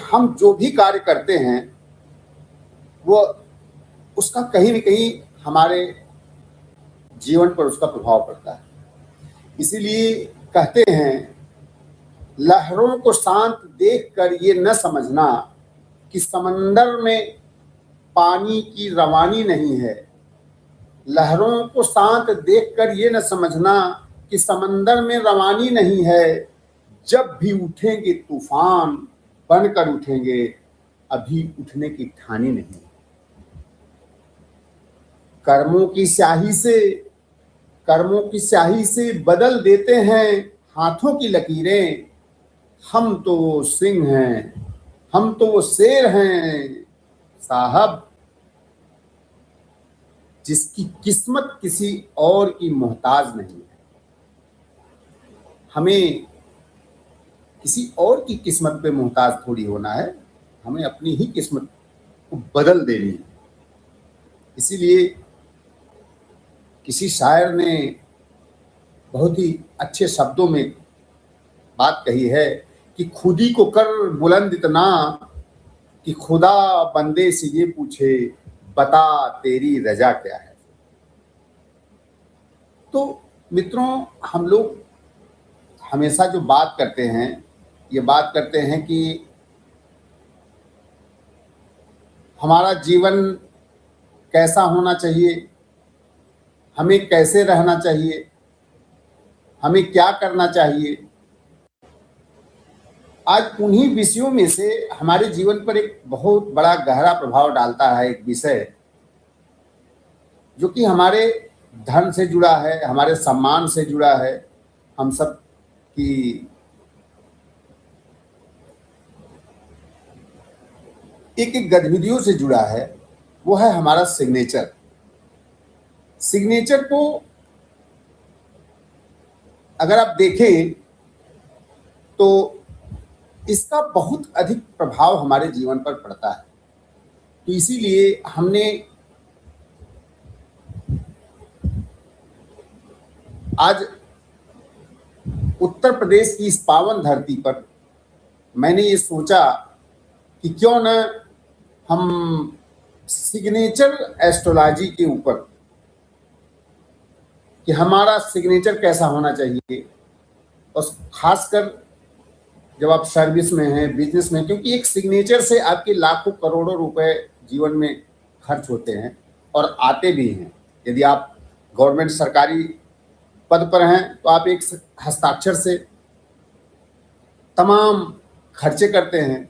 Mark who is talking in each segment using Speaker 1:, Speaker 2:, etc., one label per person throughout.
Speaker 1: हम जो भी कार्य करते हैं वो उसका कहीं न कहीं हमारे जीवन पर उसका प्रभाव पड़ता है। इसीलिए कहते हैं, लहरों को शांत देखकर ये न समझना कि समंदर में पानी की रवानी नहीं है। लहरों को शांत देखकर ये न समझना कि समंदर में रवानी नहीं है। जब भी उठेंगे तूफान बनकर उठेंगे, अभी उठने की ठानी नहीं। कर्मों की स्याही से बदल देते हैं हाथों की लकीरें। हम तो वो सिंह हैं, हम तो वो शेर हैं साहब, जिसकी किस्मत किसी और की मोहताज नहीं है। हमें किसी और की किस्मत पे मोहताज थोड़ी होना है, हमें अपनी ही किस्मत को बदल देनी है। इसीलिए किसी शायर ने बहुत ही अच्छे शब्दों में बात कही है कि खुदी को कर बुलंद इतना कि खुदा बंदे से ये पूछे, बता तेरी रजा क्या है। तो मित्रों, हम लोग हमेशा जो बात करते हैं, ये बात करते हैं कि हमारा जीवन कैसा होना चाहिए, हमें कैसे रहना चाहिए, हमें क्या करना चाहिए। आज उन्हीं विषयों में से हमारे जीवन पर एक बहुत बड़ा गहरा प्रभाव डालता है एक विषय, जो कि हमारे धन से जुड़ा है, हमारे सम्मान से जुड़ा है, हम सब की एक गतिविधियों से जुड़ा है। वो है हमारा सिग्नेचर। सिग्नेचर को अगर आप देखें तो इसका बहुत अधिक प्रभाव हमारे जीवन पर पड़ता है। तो इसीलिए हमने आज उत्तर प्रदेश की इस पावन धरती पर मैंने ये सोचा कि क्यों न हम सिग्नेचर एस्ट्रोलॉजी के ऊपर, कि हमारा सिग्नेचर कैसा होना चाहिए, और खासकर जब आप सर्विस में हैं, बिजनेस में, क्योंकि एक सिग्नेचर से आपके लाखों करोड़ों रुपए जीवन में खर्च होते हैं और आते भी हैं। यदि आप गवर्नमेंट सरकारी पद पर हैं तो आप एक हस्ताक्षर से तमाम खर्चे करते हैं।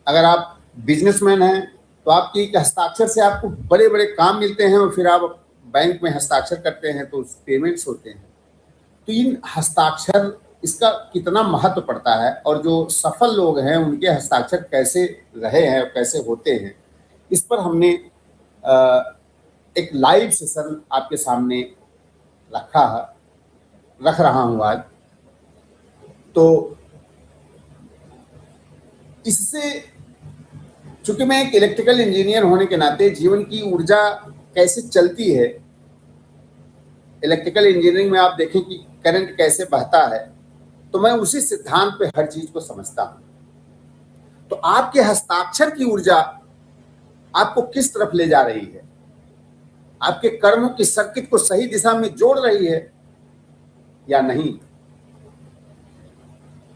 Speaker 1: अगर आप बिजनेसमैन हैं तो आपकी एक हस्ताक्षर से आपको बड़े बड़े काम मिलते हैं और फिर आप बैंक में हस्ताक्षर करते हैं तो पेमेंट्स होते हैं। तो इन हस्ताक्षर, इसका कितना महत्व पड़ता है, और जो सफल लोग हैं उनके हस्ताक्षर कैसे रहे हैं और कैसे होते हैं, इस पर हमने एक लाइव सेशन आपके सामने रख रहा हूं आज। तो इससे, चूंकि मैं एक इलेक्ट्रिकल इंजीनियर होने के नाते जीवन की ऊर्जा कैसे चलती है, इलेक्ट्रिकल इंजीनियरिंग में आप देखें कि करंट कैसे बहता है, तो मैं उसी सिद्धांत पे हर चीज को समझता हूं। तो आपके हस्ताक्षर की ऊर्जा आपको किस तरफ ले जा रही है, आपके कर्मों की सर्किट को सही दिशा में जोड़ रही है या नहीं।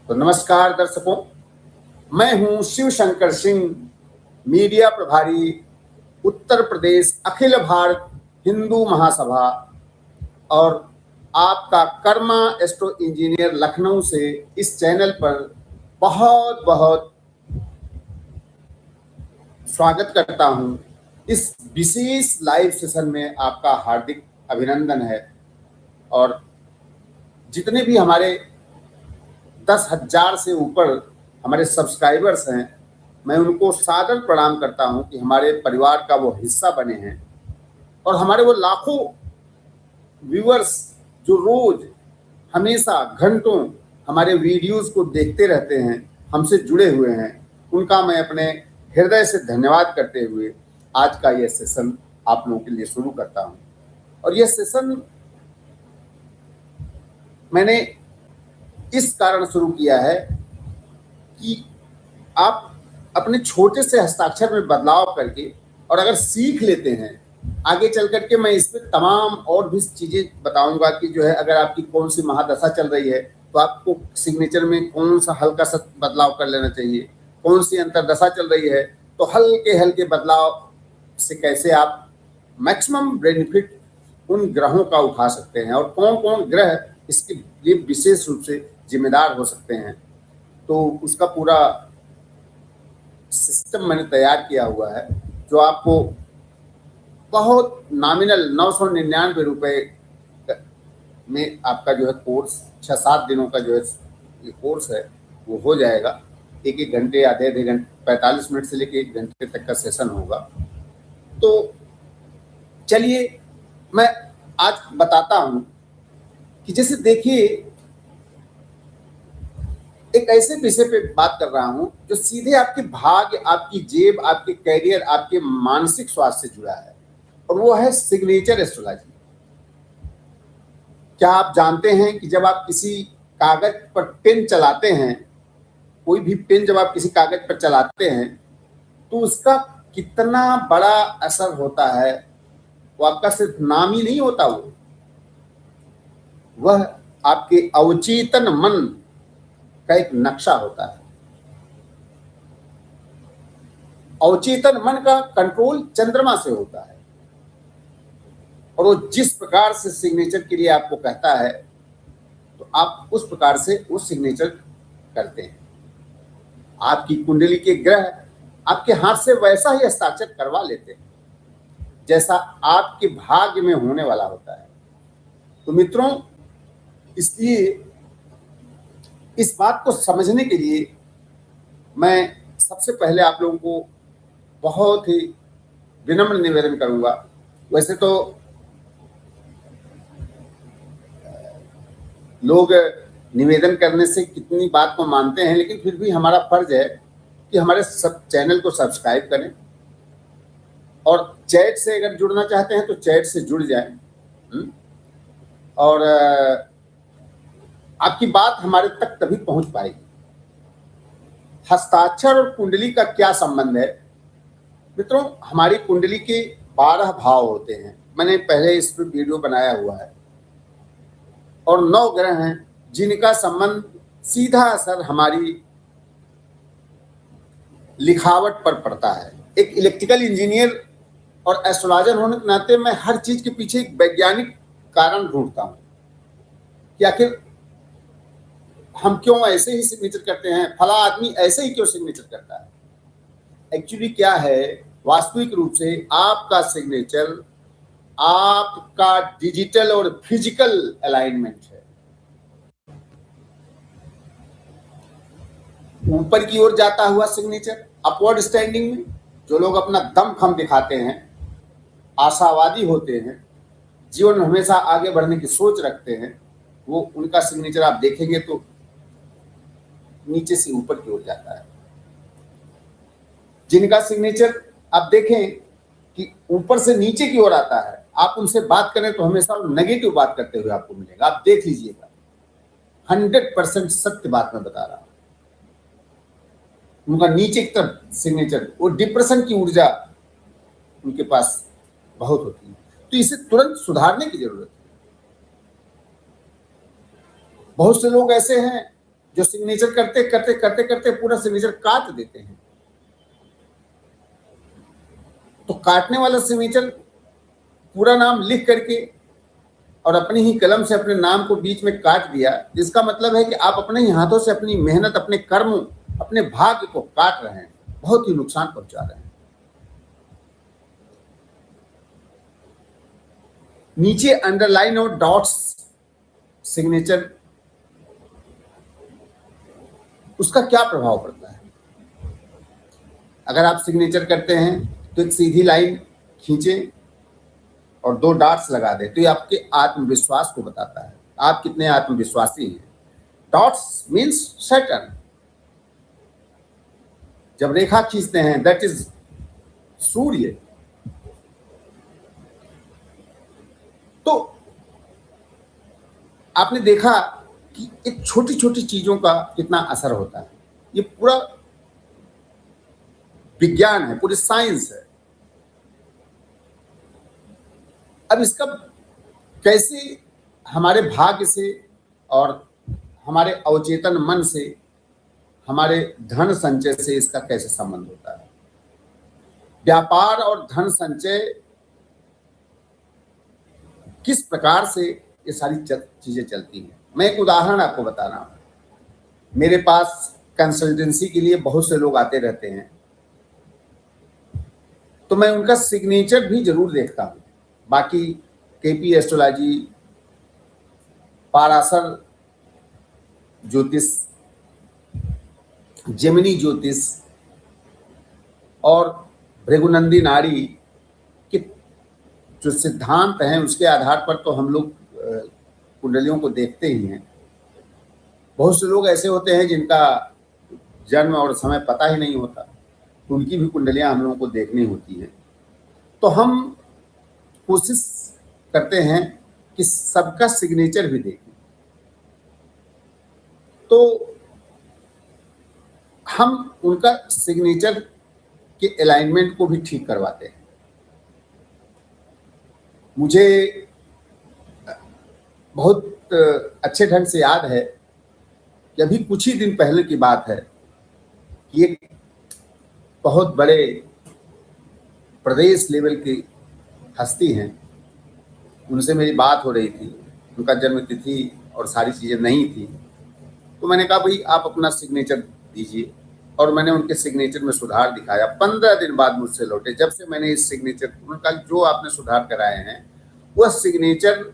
Speaker 1: तो नमस्कार दर्शकों, मैं हूं शिव शंकर सिंह, मीडिया प्रभारी, उत्तर प्रदेश अखिल भारत हिंदू महासभा, और आपका कर्मा एस्ट्रो इंजीनियर लखनऊ से इस चैनल पर बहुत बहुत स्वागत करता हूं। इस विशेष लाइव सेशन में आपका हार्दिक अभिनंदन है। और जितने भी हमारे 10,000 से ऊपर हमारे सब्सक्राइबर्स हैं, मैं उनको सादर प्रणाम करता हूं कि हमारे परिवार का वो हिस्सा बने हैं। और हमारे वो लाखों व्यूअर्स जो रोज हमेशा घंटों हमारे वीडियोस को देखते रहते हैं, हमसे जुड़े हुए हैं, उनका मैं अपने हृदय से धन्यवाद करते हुए आज का यह सेशन आप लोगों के लिए शुरू करता हूं। और यह सेशन मैंने इस कारण शुरू किया है कि आप अपने छोटे से हस्ताक्षर में बदलाव करके और अगर सीख लेते हैं, आगे चल करके मैं इस पे तमाम और भी चीजें बताऊंगा कि जो है अगर आपकी कौन सी महादशा चल रही है तो आपको सिग्नेचर में कौन सा हल्का सा बदलाव कर लेना चाहिए, कौन सी अंतरदशा चल रही है तो हल्के हल्के बदलाव से कैसे आप मैक्सिमम बेनिफिट उन ग्रहों का उठा सकते हैं और कौन कौन ग्रह इसके लिए विशेष रूप से जिम्मेदार हो सकते हैं। तो उसका पूरा सिस्टम मैंने तैयार किया हुआ है जो आपको बहुत नॉमिनल 999 रुपए में आपका जो है कोर्स 6-7 दिनों का जो है ये कोर्स है वो हो जाएगा। 1-1 घंटे आधे घंटे 45 मिनट से लेकर 1 घंटे तक का सेशन होगा। तो चलिए मैं आज बताता हूं कि जैसे देखिए एक ऐसे विषय पे बात कर रहा हूं जो सीधे आपके भाग्य, आपकी जेब, आपके कैरियर, आपके मानसिक स्वास्थ्य से जुड़ा है और वो है सिग्नेचर एस्ट्रोलॉजी। क्या आप जानते हैं कि जब आप किसी कागज पर पेन चलाते हैं, कोई भी पेन जब आप किसी कागज पर चलाते हैं तो उसका कितना बड़ा असर होता है? वो आपका सिर्फ नाम ही नहीं होता, वह आपके अवचेतन मन का एक नक्शा होता है। अवचेतन मन का कंट्रोल चंद्रमा से होता है और वो जिस प्रकार से सिग्नेचर के लिए आपको कहता है तो आप उस प्रकार से वो सिग्नेचर करते हैं। आपकी कुंडली के ग्रह आपके हाथ से वैसा ही हस्ताक्षर करवा लेते हैं जैसा आपके भाग्य में होने वाला होता है। तो मित्रों, इसलिए इस बात को समझने के लिए मैं सबसे पहले आप लोगों को बहुत ही विनम्र निवेदन करूंगा। वैसे तो लोग निवेदन करने से कितनी बात को मानते हैं, लेकिन फिर भी हमारा फर्ज है कि हमारे सब चैनल को सब्सक्राइब करें और चैट से अगर जुड़ना चाहते हैं तो चैट से जुड़ जाएं और आपकी बात हमारे तक तभी पहुंच पाएगी। हस्ताक्षर और कुंडली का क्या संबंध है? मित्रों, हमारी कुंडली के 12 भाव होते हैं। मैंने पहले इस पर वीडियो बनाया हुआ है और 9 ग्रह हैं जिनका संबंध सीधा असर हमारी लिखावट पर पड़ता है। एक इलेक्ट्रिकल इंजीनियर और एस्ट्रोलॉजर होने के नाते मैं हर चीज के पीछे एक वैज्ञानिक कारण ढूंढता हूं कि आखिर हम क्यों ऐसे ही सिग्नेचर करते हैं, फला आदमी ऐसे ही क्यों सिग्नेचर करता है। एक्चुअली क्या है, वास्तविक रूप से आपका सिग्नेचर आपका डिजिटल और फिजिकल अलाइनमेंट है। ऊपर की ओर जाता हुआ सिग्नेचर अपवर्ड स्टैंडिंग में, जो लोग अपना दमखम दिखाते हैं, आशावादी होते हैं, जीवन में हमेशा आगे बढ़ने की सोच रखते हैं, वो उनका सिग्नेचर आप देखेंगे तो नीचे से ऊपर की ओर जाता है। जिनका सिग्नेचर आप देखें कि ऊपर से नीचे की ओर आता है, आप उनसे बात करें तो हमेशा नेगेटिव बात करते हुए आपको मिलेगा। आप देख लीजिएगा, 100% सत्य बात मैं बता रहा हूं। उनका नीचे की तरफ सिग्नेचर, वो डिप्रेशन की ऊर्जा उनके पास बहुत होती है। तो इसे तुरंत सुधारने की जरूरत है। बहुत से लोग ऐसे हैं जो सिग्नेचर करते करते करते करते पूरा सिग्नेचर काट देते हैं। तो काटने वाला सिग्नेचर पूरा नाम लिख करके और अपनी ही कलम से अपने नाम को बीच में काट दिया, जिसका मतलब है कि आप अपने ही हाथों से अपनी मेहनत, अपने कर्म, अपने भाग्य को काट रहे हैं, बहुत ही नुकसान पहुंचा रहे हैं। नीचे अंडरलाइन और डॉट्स सिग्नेचर, उसका क्या प्रभाव पड़ता है? अगर आप सिग्नेचर करते हैं तो एक सीधी लाइन खींचे और 2 डॉट्स लगा दे, तो ये आपके आत्मविश्वास को बताता है, आप कितने आत्मविश्वासी हैं। Dots means Saturn. जब रेखा खींचते हैं दैट इज सूर्य। तो आपने देखा कि एक छोटी छोटी चीजों का कितना असर होता है। ये पूरा विज्ञान है, पूरी साइंस है। अब इसका कैसे हमारे भाग्य से और हमारे अवचेतन मन से, हमारे धन संचय से इसका कैसे संबंध होता है? व्यापार और धन संचय किस प्रकार से ये सारी चीजें चलती हैं? मैं एक उदाहरण आपको बता रहा हूं। मेरे पास कंसल्टेंसी के लिए बहुत से लोग आते रहते हैं, तो मैं उनका सिग्नेचर भी जरूर देखता हूं। बाकी केपी एस्ट्रोलॉजी, पाराशर ज्योतिष, जेमिनी ज्योतिष और भृगुनंदी नाड़ी के जो सिद्धांत हैं उसके आधार पर तो हम लोग कुंडलियों को देखते ही हैं। बहुत से लोग ऐसे होते हैं जिनका जन्म और समय पता ही नहीं होता, तो उनकी भी कुंडलियां हम लोगों को देखनी होती है। तो हम कोशिश करते हैं कि सबका सिग्नेचर भी देखें। तो हम उनका सिग्नेचर के अलाइनमेंट को भी ठीक करवाते हैं। मुझे बहुत अच्छे ढंग से याद है कि अभी कुछ ही दिन पहले की बात है कि एक बहुत बड़े प्रदेश लेवल की हस्ती हैं, उनसे मेरी बात हो रही थी। उनका जन्म तिथि और सारी चीज़ें नहीं थी, तो मैंने कहा भाई आप अपना सिग्नेचर दीजिए, और मैंने उनके सिग्नेचर में सुधार दिखाया। 15 दिन बाद मुझसे लौटे। जब से मैंने इस सिग्नेचर, उनका जो आपने सुधार कराए हैं वह सिग्नेचर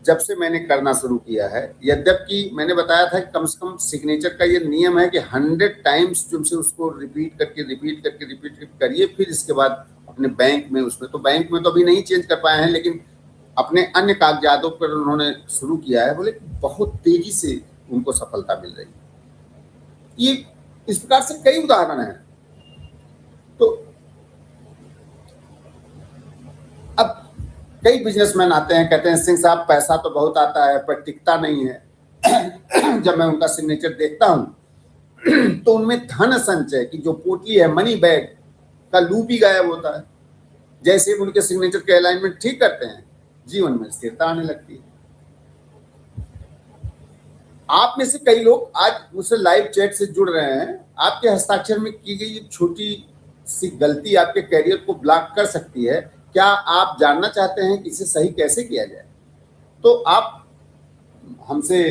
Speaker 1: जब से मैंने करना शुरू किया है, यद्यपि मैंने बताया था कि कम से कम सिग्नेचर का ये नियम है कि 100 टाइम्स तुमसे उसको रिपीट करके करिए, फिर इसके बाद अपने बैंक में, उसमें तो बैंक में तो अभी नहीं चेंज कर पाए हैं, लेकिन अपने अन्य कागजातों पर उन्होंने शुरू किया है। बोले बहुत तेजी से उनको सफलता मिल रही है। ये इस प्रकार से कई उदाहरण हैं। तो अब कई बिजनेसमैन आते हैं, कहते हैं सिंह साहब पैसा तो बहुत आता है पर टिकता नहीं है। जब मैं उनका सिग्नेचर देखता हूं तो उनमें धन संचय की जो पोटली है, मनी बैग का लूप ही गायब होता है। जैसे ही उनके सिग्नेचर के अलाइनमेंट ठीक करते हैं, जीवन में स्थिरता आने लगती है। आप में से कई लोग आज मुझसे लाइव चैट से जुड़ रहे हैं। आपके हस्ताक्षर में की गई एक छोटी सी गलती आपके कैरियर को ब्लॉक कर सकती है। क्या आप जानना चाहते हैं कि इसे सही कैसे किया जाए? तो आप हमसे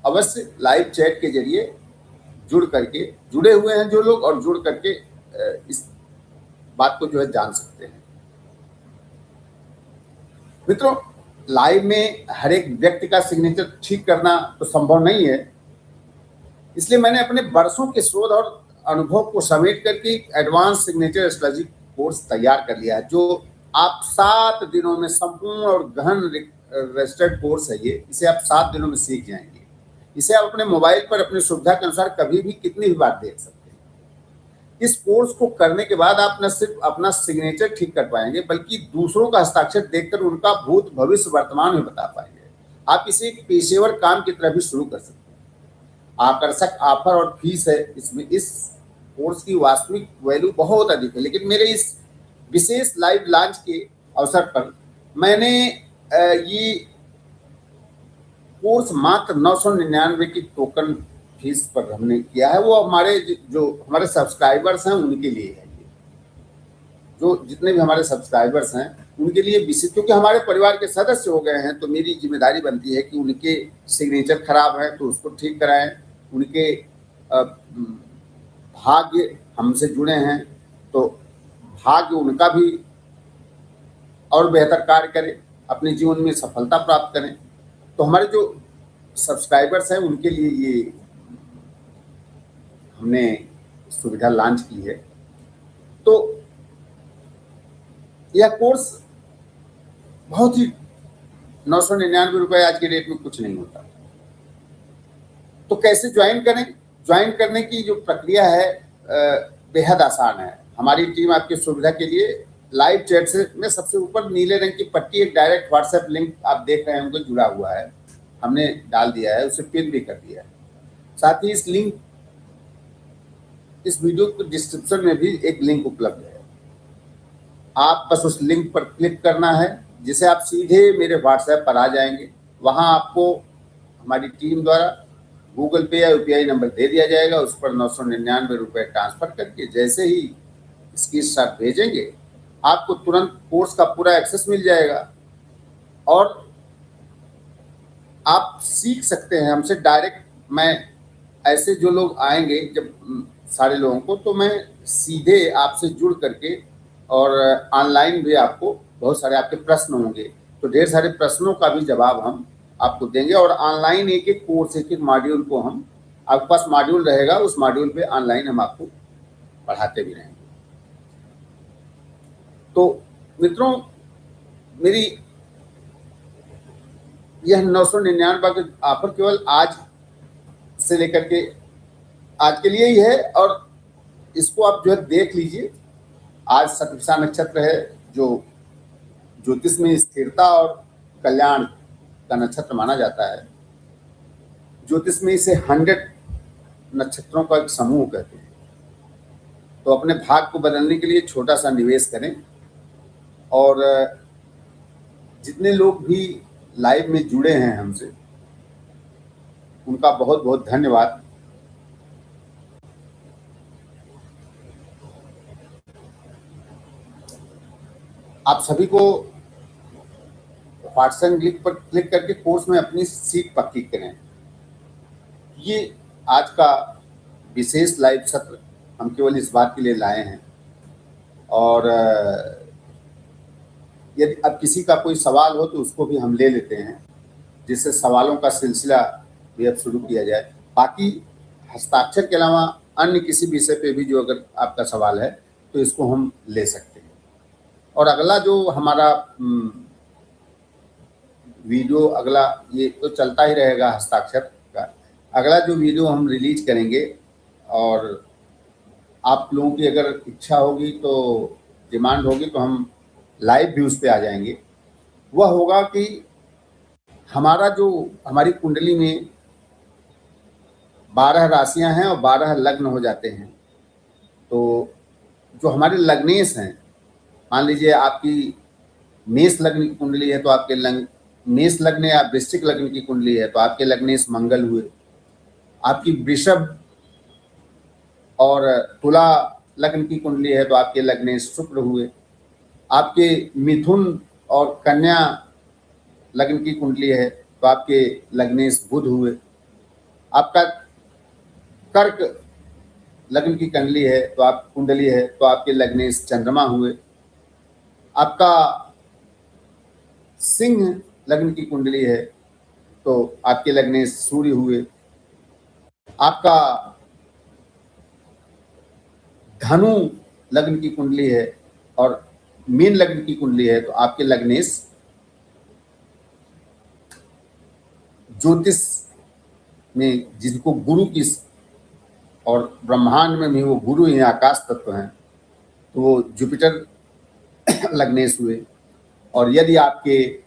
Speaker 1: अवश्य लाइव चैट के जरिए जुड़े हुए हैं जो लोग, और जुड़ करके इस बात को जो है जान सकते हैं। मित्रों, लाइव में हर एक व्यक्ति का सिग्नेचर ठीक करना तो संभव नहीं है, इसलिए मैंने अपने वर्षों के शोध और अनुभव को समेट करके एडवांस सिग्नेचर एस्ट्रोलॉजी कोर्स तैयार कर लिया है, जो आप 7 दिनों में संपूर्ण और गहन रजिस्टर्ड कोर्स है ये। इसे आप 7 दिनों में सीख जाएंगे। इसे आप अपने मोबाइल पर अपनी सुविधा के अनुसार कभी भी कितनी भी बार देख सकते हैं। इस कोर्स को करने के बाद आप न सिर्फ अपना सिग्नेचर ठीक कर पाएंगे, बल्कि दूसरों का हस्ताक्षर देखकर उनका भूत भविष्य वर्तमान में बता पाएंगे। आप इसे एक पेशेवर काम की तरह भी शुरू कर सकते हैं। आकर्षक ऑफर और फीस है इसमें। इस कोर्स की वास्तविक वैल्यू बहुत अधिक है, लेकिन मेरे इस विशेष लाइव लॉन्च के अवसर पर मैंने ये कोर्स मात्र 999 की टोकन फीस पर हमने किया है। वो हमारे जो हमारे सब्सक्राइबर्स हैं उनके लिए है। जो जितने भी हमारे सब्सक्राइबर्स हैं उनके लिए विशेष, क्योंकि हमारे परिवार के सदस्य हो गए हैं, तो मेरी जिम्मेदारी बनती है कि उनके सिग्नेचर खराब है तो उसको ठीक कराएं। उनके भाग्य हमसे जुड़े हैं तो भाग्य उनका भी और बेहतर कार्य करे, अपने जीवन में सफलता प्राप्त करें। तो हमारे जो सब्सक्राइबर्स हैं उनके लिए ये हमने सुविधा लॉन्च की है। तो यह कोर्स बहुत ही 999 रुपए आज के डेट में कुछ नहीं होता। तो कैसे ज्वाइन करें? ज्वाइन करने की जो प्रक्रिया है बेहद आसान है। हमारी टीम आपकी सुविधा के लिए लाइव चैट से में सबसे ऊपर नीले रंग की पट्टी, एक डायरेक्ट व्हाट्सएप लिंक आप देख रहे होंगे जुड़ा हुआ है, हमने डाल दिया है, उसे पिन भी कर दिया है। साथ ही इस लिंक इस वीडियो के डिस्क्रिप्शन में भी एक लिंक उपलब्ध है। आप बस उस लिंक पर क्लिक करना है, जिसे आप सीधे मेरे व्हाट्सएप पर आ जाएंगे। वहाँ आपको हमारी टीम द्वारा गूगल पे या यूपीआई नंबर दे दिया जाएगा। उस पर 999 रुपये ट्रांसफ़र करके जैसे ही स्क्रीनशॉट भेजेंगे, आपको तुरंत कोर्स का पूरा एक्सेस मिल जाएगा और आप सीख सकते हैं हमसे डायरेक्ट। मैं ऐसे जो लोग आएंगे जब सारे लोगों को, तो मैं सीधे आपसे जुड़ करके, और ऑनलाइन भी आपको बहुत सारे आपके प्रश्न होंगे, तो ढेर सारे प्रश्नों का भी जवाब हम आपको देंगे। और ऑनलाइन एक एक कोर्स, एक एक मॉड्यूल को हम, आपके पास मॉड्यूल रहेगा, उस मॉड्यूल पे ऑनलाइन हम आपको पढ़ाते भी रहेंगे। तो मित्रों, मेरी यह 999 का ऑफर केवल आज से लेकर के आज के लिए ही है, और इसको आप जो है देख लीजिए। आज शतभिषा नक्षत्र है, जो ज्योतिष में स्थिरता और कल्याण का नक्षत्र माना जाता है। ज्योतिष में इसे 100 नक्षत्रों का एक समूह कहते हैं। तो अपने भाग को बदलने के लिए छोटा सा निवेश करें, और जितने लोग भी लाइव में जुड़े हैं हमसे, उनका बहुत बहुत धन्यवाद। आप सभी को व्हाट्सएप लिंक पर क्लिक करके कोर्स में अपनी सीट पक्की करें। ये आज का विशेष लाइव सत्र हम केवल इस बात के लिए लाए हैं। और यदि अब किसी का कोई सवाल हो तो उसको भी हम ले लेते हैं, जिससे सवालों का सिलसिला भी अब शुरू किया जाए। बाकी हस्ताक्षर के अलावा अन्य किसी विषय पे भी जो अगर आपका सवाल है तो इसको हम ले सकते हैं। और अगला जो हमारा वीडियो, अगला ये तो चलता ही रहेगा हस्ताक्षर का। अगला जो वीडियो हम रिलीज करेंगे, और आप लोगों की अगर इच्छा होगी तो, डिमांड होगी, तो हम लाइव भी उस पे आ जाएंगे। वह होगा कि हमारी कुंडली में 12 राशियां हैं और 12 लग्न हो जाते हैं। तो जो हमारे लग्नेश हैं, मान लीजिए आपकी मेष लग्न की कुंडली है तो आपके मेष लग्न या वृश्चिक लग्न की कुंडली है तो आपके लग्नेश मंगल हुए। आपकी वृषभ और तुला लग्न की कुंडली है तो आपके लग्नेश शुक्र हुए। आपके मिथुन और कन्या लग्न की कुंडली है तो आपके लग्नेश बुध हुए। आपका कर्क लग्न की कुंडली है तो आपके लग्नेश चंद्रमा हुए। आपका सिंह लग्न की कुंडली है तो आपके लग्नेश सूर्य हुए। आपका धनु लग्न की कुंडली है और मीन लग्न की कुंडली है तो आपके लग्नेश ज्योतिष में, जिनको गुरु की, और ब्रह्मांड में भी वो गुरु ही आकाश तत्व हैं, तो वो जुपिटर लग्नेश हुए। और यदि आपके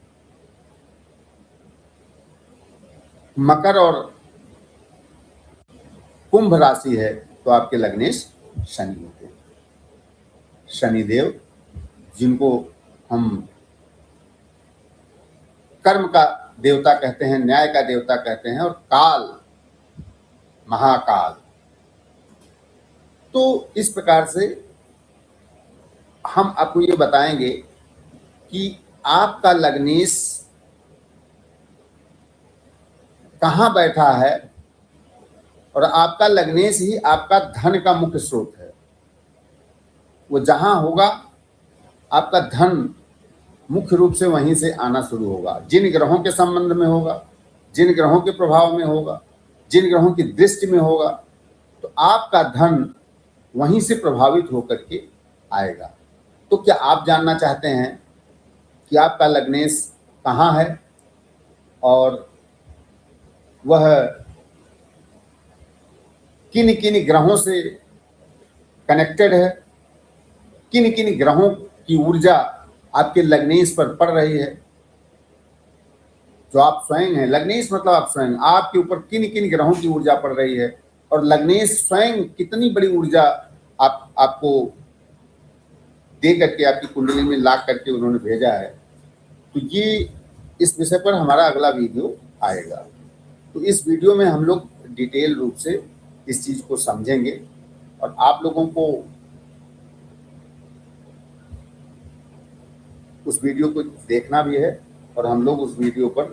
Speaker 1: मकर और कुंभ राशि है तो आपके लग्नेश शनि होते हैं। शनिदेव, जिनको हम कर्म का देवता कहते हैं, न्याय का देवता कहते हैं, और काल, महाकाल। तो इस प्रकार से हम आपको ये बताएंगे कि आपका लग्नेश कहाँ बैठा है, और आपका लग्नेश ही आपका धन का मुख्य स्रोत है। वो जहां होगा आपका धन मुख्य रूप से वहीं से आना शुरू होगा। जिन ग्रहों के संबंध में होगा, जिन ग्रहों के प्रभाव में होगा, जिन ग्रहों की दृष्टि में होगा, तो आपका धन वहीं से प्रभावित होकर के आएगा। तो क्या आप जानना चाहते हैं कि आपका लग्नेश कहाँ है और वह किन किन ग्रहों से कनेक्टेड है, किन किन ग्रहों की ऊर्जा आपके लग्नेश पर पड़ रही है? जो आप स्वयं हैं, लग्नेश मतलब आप स्वयं, आपके ऊपर किन किन ग्रहों की ऊर्जा पड़ रही है, और लग्नेश स्वयं कितनी बड़ी ऊर्जा आपको दे करके आपकी कुंडली में ला करके उन्होंने भेजा है। तो ये इस विषय पर हमारा अगला वीडियो आएगा। तो इस वीडियो में हम लोग डिटेल रूप से इस चीज को समझेंगे और आप लोगों को उस वीडियो को देखना भी है और हम लोग उस वीडियो पर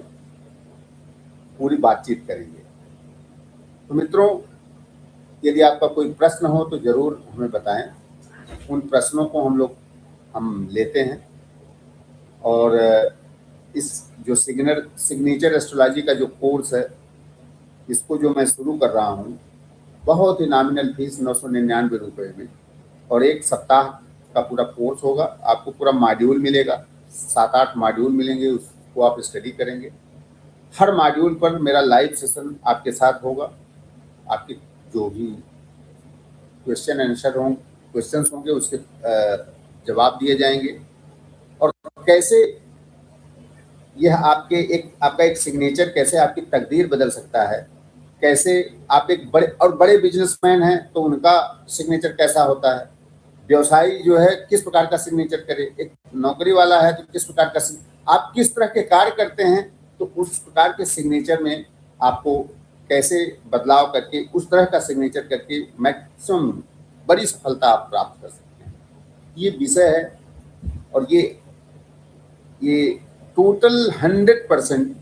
Speaker 1: पूरी बातचीत करेंगे। तो मित्रों, यदि आपका कोई प्रश्न हो तो जरूर हमें बताएं। उन प्रश्नों को हम लेते हैं और इस जो सिग्नेचर एस्ट्रोलॉजी का जो कोर्स है, इसको जो मैं शुरू कर रहा हूँ, बहुत ही नॉमिनल फीस 999 रुपये में, और एक सप्ताह का पूरा कोर्स होगा। आपको पूरा मॉड्यूल मिलेगा, 7-8 मॉड्यूल मिलेंगे, उसको आप स्टडी करेंगे। हर मॉड्यूल पर मेरा लाइव सेशन आपके साथ होगा। आपके जो भी क्वेश्चंस होंगे उसके जवाब दिए जाएंगे, और कैसे यह आपका एक सिग्नेचर कैसे आपकी तकदीर बदल सकता है, कैसे आप एक बड़े बिजनेसमैन हैं तो उनका सिग्नेचर कैसा होता है, व्यवसायी जो है किस प्रकार का सिग्नेचर करे, एक नौकरी वाला है तो किस प्रकार का, आप किस तरह के कार्य करते हैं तो उस प्रकार के सिग्नेचर में आपको कैसे बदलाव करके उस तरह का सिग्नेचर करके मैक्सिमम बड़ी सफलता आप प्राप्त कर सकते हैं। ये विषय है और ये टोटल 100%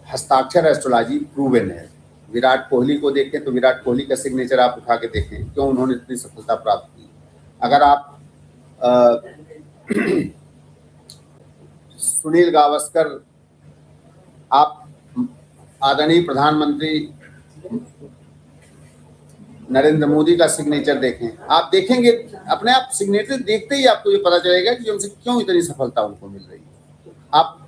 Speaker 1: हस्ताक्षर एस्ट्रोलॉजी प्रूवन है। विराट कोहली को देखें तो विराट कोहली का सिग्नेचर आप उठा के देखें, क्यों उन्होंने इतनी सफलता प्राप्त की। अगर आप सुनील गावस्कर, आप आदरणीय प्रधानमंत्री नरेंद्र मोदी का सिग्नेचर देखें, आप देखेंगे अपने आप सिग्नेचर देखते ही आपको ये पता चलेगा कि उनसे क्यों इतनी सफलता उनको मिल रही है। आप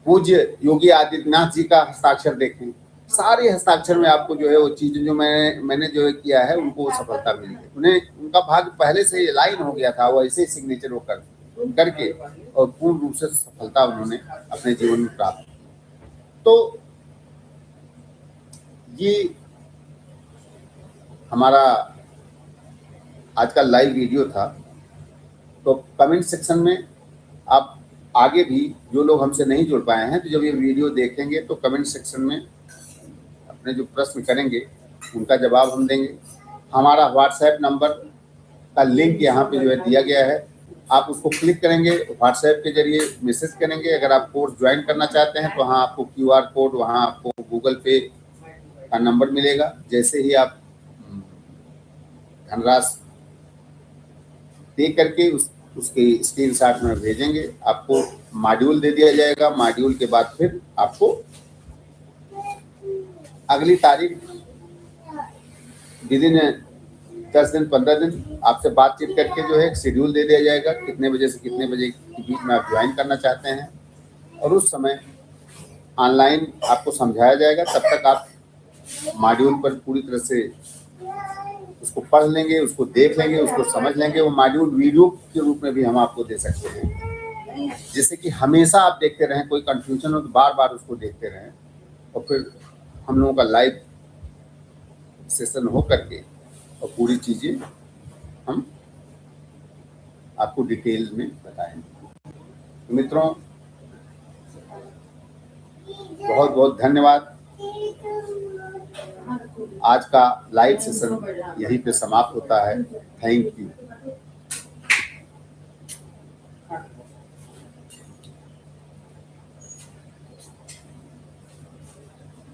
Speaker 1: पूज्य योगी आदित्यनाथ जी का हस्ताक्षर देखें, सारे हस्ताक्षर में आपको जो है वो चीज जो मैंने जो है किया है उनको सफलता मिली है। उन्हें उनका भाग्य पहले से लाइन हो गया था, वो ऐसे सिग्नेचर वो करके और पूर्ण रूप से सफलता उन्होंने अपने जीवन में प्राप्त की। तो ये हमारा आज का लाइव वीडियो था। तो कमेंट सेक्शन में आप आगे भी जो लोग हमसे नहीं जुड़ पाए हैं, तो जब ये वीडियो देखेंगे तो कमेंट सेक्शन में अपने जो प्रश्न करेंगे उनका जवाब हम देंगे। हमारा व्हाट्सएप नंबर का लिंक यहाँ पे जो है दिया गया है, आप उसको क्लिक करेंगे, व्हाट्सएप के जरिए मैसेज करेंगे। अगर आप कोर्स ज्वाइन करना चाहते हैं तो वहाँ आपको QR कोड, वहाँ आपको गूगल पे का नंबर मिलेगा। जैसे ही आप धनराशि पे करके उसके स्क्रीनशॉट में भेजेंगे, आपको मॉड्यूल दे दिया जाएगा। मॉड्यूल के बाद फिर आपको अगली तारीख विदिन 10 दिन 15 दिन आपसे बातचीत करके जो है एक शेड्यूल दे दिया जाएगा, कितने बजे से कितने बजे के बीच में आप ज्वाइन करना चाहते हैं, और उस समय ऑनलाइन आपको समझाया जाएगा। तब तक आप मॉड्यूल पर पूरी तरह से उसको पढ़ लेंगे, उसको देख लेंगे, उसको समझ लेंगे। वो मॉड्यूल वीडियो के रूप में भी हम आपको दे सकते हैं, जिससे कि हमेशा आप देखते रहें, कोई कंफ्यूजन हो तो बार बार उसको देखते रहें, और फिर हम लोगों का लाइव सेशन हो करके और पूरी चीज़ें हम आपको डिटेल में बताएंगे। तो मित्रों, बहुत बहुत धन्यवाद। आज का लाइव सेशन यहीं पे समाप्त होता है। Thank you.